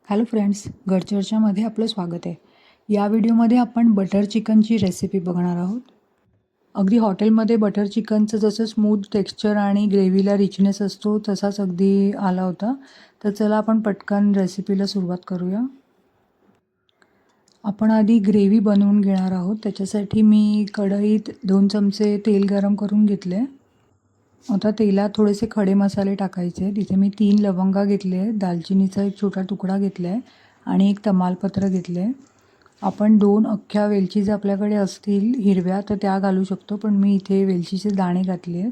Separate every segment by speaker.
Speaker 1: Hello friends, घरचर्चामध्ये आपलं स्वागत आहे. या व्हिडिओमध्ये आपण बटर चिकनची रेसिपी बघणार आहोत. अगदी हॉटेलमध्ये बटर चिकनचं जसं स्मूथ टेक्स्चर आणि ग्रेव्हीला रिचनेस असतो तसाच अगदी आला होता. तर चला आपण पटकन रेसिपीला सुरुवात करूया. आपण आधी ग्रेव्ही बनवून घेणार आहोत. त्याच्यासाठी मी कढईत 2 चमचे तेल गरम करून घेतले. आता तेलात थोडेसे खडे मसाले टाकायचे. तिथे मी 3 लवंगा घेतले, दालचिनीचा एक छोटा तुकडा घेतला आहे आणि एक तमालपत्र घेतले. आपण 2 अख्ख्या वेलची जर आपल्याकडे असतील हिरव्या तर त्या घालू शकतो, पण मी इथे वेलचीचे दाणे घातले आहेत.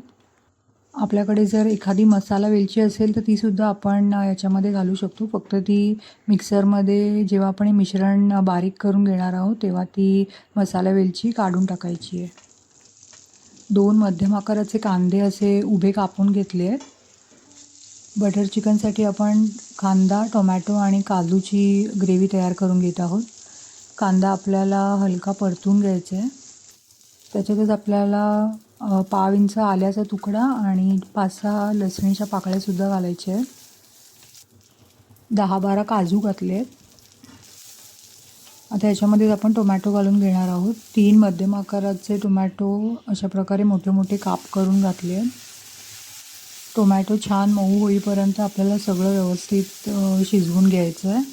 Speaker 1: आपल्याकडे जर एखादी मसाला वेलची असेल तर तीसुद्धा आपण याच्यामध्ये घालू शकतो. फक्त ती मिक्सरमध्ये जेव्हा आपण हे मिश्रण बारीक करून घेणार आहोत तेव्हा ती मसाला वेलची काढून टाकायची आहे. 2 मध्यम आकाराचे कांदे असे उभे कापून घेतले आहेत. बटर चिकनसाठी आपण कांदा, टोमॅटो आणि काजूची ग्रेव्ही तयार करून घेत आहोत. कांदा आपल्याला हलका परतून घ्यायचा आहे. त्याच्यातच आपल्याला 1/2 इंच आल्याचा तुकडा आणि 5-6 लसणीच्या पाकळ्यासुद्धा घालायच्या आहेत. 10-12 काजू घातले आहेत. आता याच्यामध्ये आपण टोमॅटो घालून घेणार आहोत. 3 मध्यम आकाराचे टोमॅटो अशा प्रकारे मोठे मोठे काप करून घातले आहेत. टोमॅटो छान मऊ होईपर्यंत आपल्याला सगळं व्यवस्थित शिजवून घ्यायचं आहे.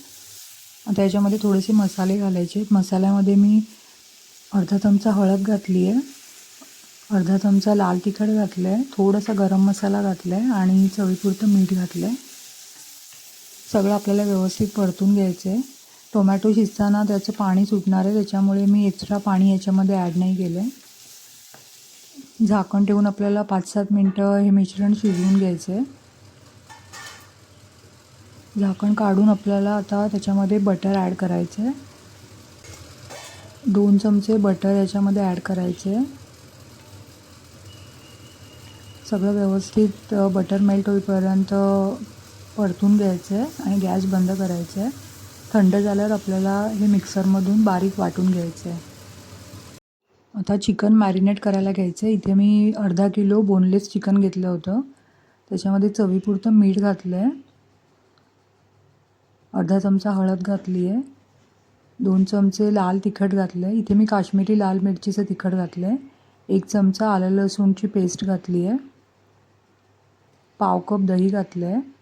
Speaker 1: आता याच्यामध्ये थोडेसे मसाले घालायचे आहेत. मसाल्यामध्ये मी अर्धा चमचा हळद घातली आहे, अर्धा चमचा लाल तिखट घातलं आहे, थोडासा गरम मसाला घातला आहे आणि चवीपुरतं मीठ घातलं आहे. सगळं आपल्याला व्यवस्थित परतून घ्यायचं आहे. टोमॅटो शिजताना त्याचं पाणी सुटणार आहे, त्याच्यामुळे मी एक्स्ट्रा पाणी याच्यामध्ये ॲड नाही केलं आहे. झाकण ठेवून आपल्याला 5-7 मिनटं हे मिश्रण शिजवून घ्यायचं आहे. झाकण काढून आपल्याला आता त्याच्यामध्ये बटर ॲड करायचं आहे. 2 चमचे बटर याच्यामध्ये ॲड करायचे आहे. सगळं व्यवस्थित बटर मेल्ट होईपर्यंत परतून घ्यायचं आहे आणि गॅस बंद करायचा आहे. थंड झाल्यावर आपल्याला हे मिक्सरमधून बारीक वाटून घ्यायचं आहे. आता चिकन मॅरिनेट करायला घ्यायचं आहे. इथे मी अर्धा किलो बोनलेस चिकन घेतलं होतं. त्याच्यामध्ये चवीपुरतं मीठ घातलं आहे, अर्धा चमचा हळद घातली आहे, 2 चमचे लाल तिखट घातलं आहे. इथे मी काश्मीरी लाल मिरचीचं तिखट घातलं आहे. 1 चमचा आलं लसूणची पेस्ट घातली आहे, 1/2 कप दही घातलं आहे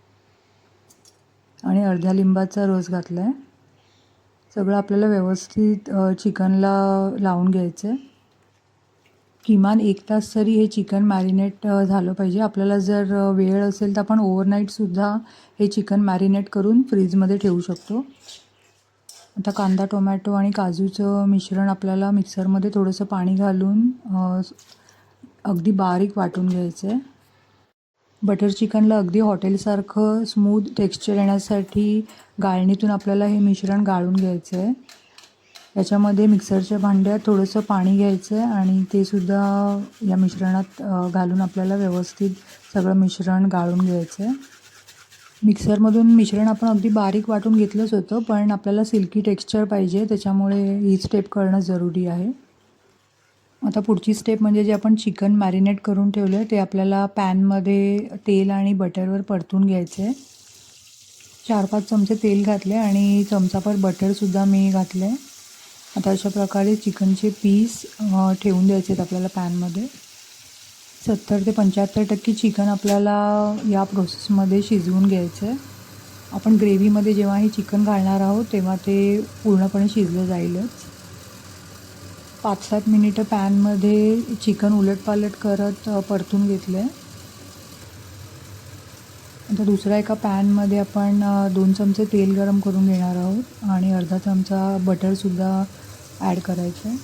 Speaker 1: आणि अर्ध्या लिंबाचा रस घातला आहे. सगळं आपल्याला व्यवस्थित चिकनला लावून घ्यायचं आहे. किमान 1 तास तरी हे चिकन मॅरिनेट झालं पाहिजे. आपल्याला जर वेळ असेल तर आपण ओव्हरनाईटसुद्धा हे चिकन मॅरिनेट करून फ्रीजमध्ये ठेवू शकतो. आता कांदा, टोमॅटो आणि काजूचं मिश्रण आपल्याला मिक्सरमध्ये थोडंसं पाणी घालून अगदी बारीक वाटून घ्यायचं आहे. बटर चिकनला अगदी हॉटेलसारखं स्मूथ टेक्स्चर येण्यासाठी गाळणीतून आपल्याला हे मिश्रण गाळून घ्यायचं आहे. याच्यामध्ये मिक्सरच्या भांड्यात थोडंसं पाणी घ्यायचं आहे आणि ते सुद्धा या मिश्रणात घालून आपल्याला व्यवस्थित सगळं मिश्रण गाळून घ्यायचं आहे. मिक्सरमधून मिश्रण आपण अगदी बारीक वाटून घेतलंच होतं, पण आपल्याला सिल्की टेक्स्चर पाहिजे, त्याच्यामुळे ही स्टेप करणं जरुरी आहे. आता पुढची स्टेप म्हणजे जे आपण चिकन मॅरिनेट करून ठेवलं आहे ते आपल्याला पॅनमध्ये तेल आणि बटरवर परतून घ्यायचं आहे. 4-5 चमचे तेल घातले आणि चमचाभर बटरसुद्धा मी घातलं आहे. आता अशा प्रकारे चिकनचे पीस ठेवून द्यायचे आहेत आपल्याला पॅनमध्ये. 70 ते 75% चिकन आपल्याला या प्रोसेसमध्ये शिजवून घ्यायचं आहे. आपण ग्रेव्हीमध्ये जेव्हा हे चिकन घालणार आहोत तेव्हा ते पूर्णपणे शिजलं जाईलच. 5-7 मिनिटं पॅनमध्ये चिकन उलटपालट करत परतून घेतलं आहे. आता दुसऱ्या एका पॅनमध्ये आपण 2 चमचे तेल गरम करून घेणार आहोत आणि अर्धा चमचा बटरसुद्धा ॲड करायचं आहे.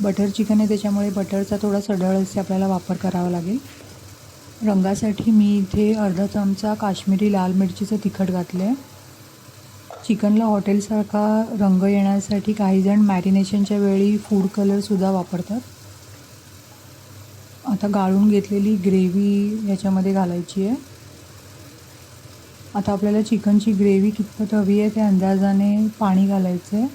Speaker 1: बटर चिकन आहे त्याच्यामुळे बटरचा थोडा सढळ असे आपल्याला वापर करावा लागेल. रंगासाठी मी इथे अर्धा चमचा काश्मीरी लाल मिरचीचं तिखट घातलं आहे. चिकनला हॉटेलसारखा रंग येण्यासाठी काहीजण मॅरिनेशनच्या वेळी फूड कलरसुद्धा वापरतात. आता गाळून घेतलेली ग्रेव्ही याच्यामध्ये घालायची आहे. आता आपल्याला चिकनची ग्रेव्ही कितपत हवी आहे त्या अंदाजाने पाणी घालायचं आहे.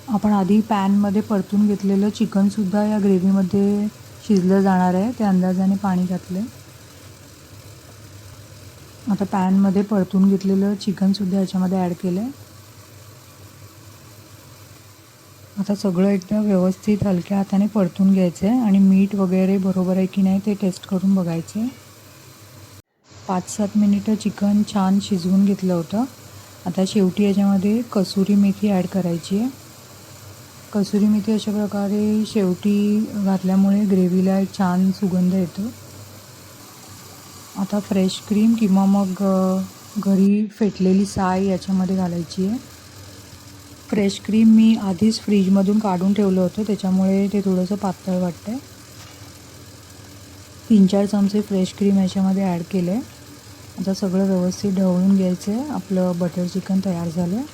Speaker 1: आपण आधी पॅनमध्ये परतून घेतलेलं चिकनसुद्धा या ग्रेव्हीमध्ये शिजलं जाणार आहे, त्या अंदाजाने पाणी घातलं आहे. आता पॅनमध्ये परतून घेतलेलं चिकनसुद्धा याच्यामध्ये ॲड केलं आहे. आता सगळं एकदा व्यवस्थित हलक्या हाताने परतून घ्यायचं आहे आणि मीठ वगैरे बरोबर आहे की नाही ते टेस्ट करून बघायचं आहे. 5-7 मिनिटं चिकन छान शिजवून घेतलं होतं. आता शेवटी याच्यामध्ये कसुरी मेथी ॲड करायची आहे. कसुरी मेथी अशा प्रकारे शेवटी घातल्यामुळे ग्रेव्हीला एक छान सुगंध येतो. आता फ्रेश क्रीम किंवा मग घरी फेटलेली साय याच्यामध्ये घालायची आहे. फ्रेश क्रीम मी आधीच फ्रीजमधून काढून ठेवलं होतं, त्याच्यामुळे ते थोडंसं पातळ वाटतं आहे. 3-4 चमचे फ्रेश क्रीम याच्यामध्ये ॲड केलं आहे. आता सगळं व्यवस्थित ढवळून घ्यायचं आहे. आपलं बटर चिकन तयार झालं आहे.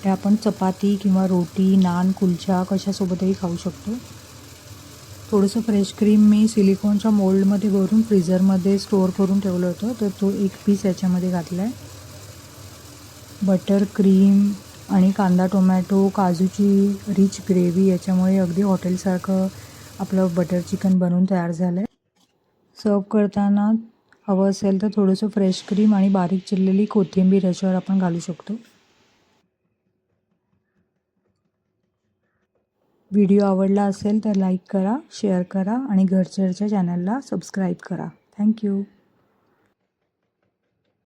Speaker 1: ते आपण चपाती किंवा रोटी, नान, कुलचा कशासोबतही खाऊ शकतो. थोडंसं फ्रेश क्रीम मी सिलिकॉनच्या मोल्डमध्ये भरून फ्रीझरमध्ये स्टोअर करून ठेवलं होतं, तर तो एक पीस याच्यामध्ये घातला आहे. बटर क्रीम आणि कांदा टोमॅटो काजूची रिच ग्रेव्ही याच्यामुळे अगदी हॉटेलसारखं आपलं बटर चिकन बनवून तयार झालं आहे. सर्व करताना हवं असेल तर थोडंसं फ्रेश क्रीम आणि बारीक चिरलेली कोथिंबीर याच्यावर आपण घालू शकतो. व्हिडिओ आवडला असेल तर लाईक करा, शेअर करा आणि घरचरच्या चॅनलला सबस्क्राईब करा. थँक्यू.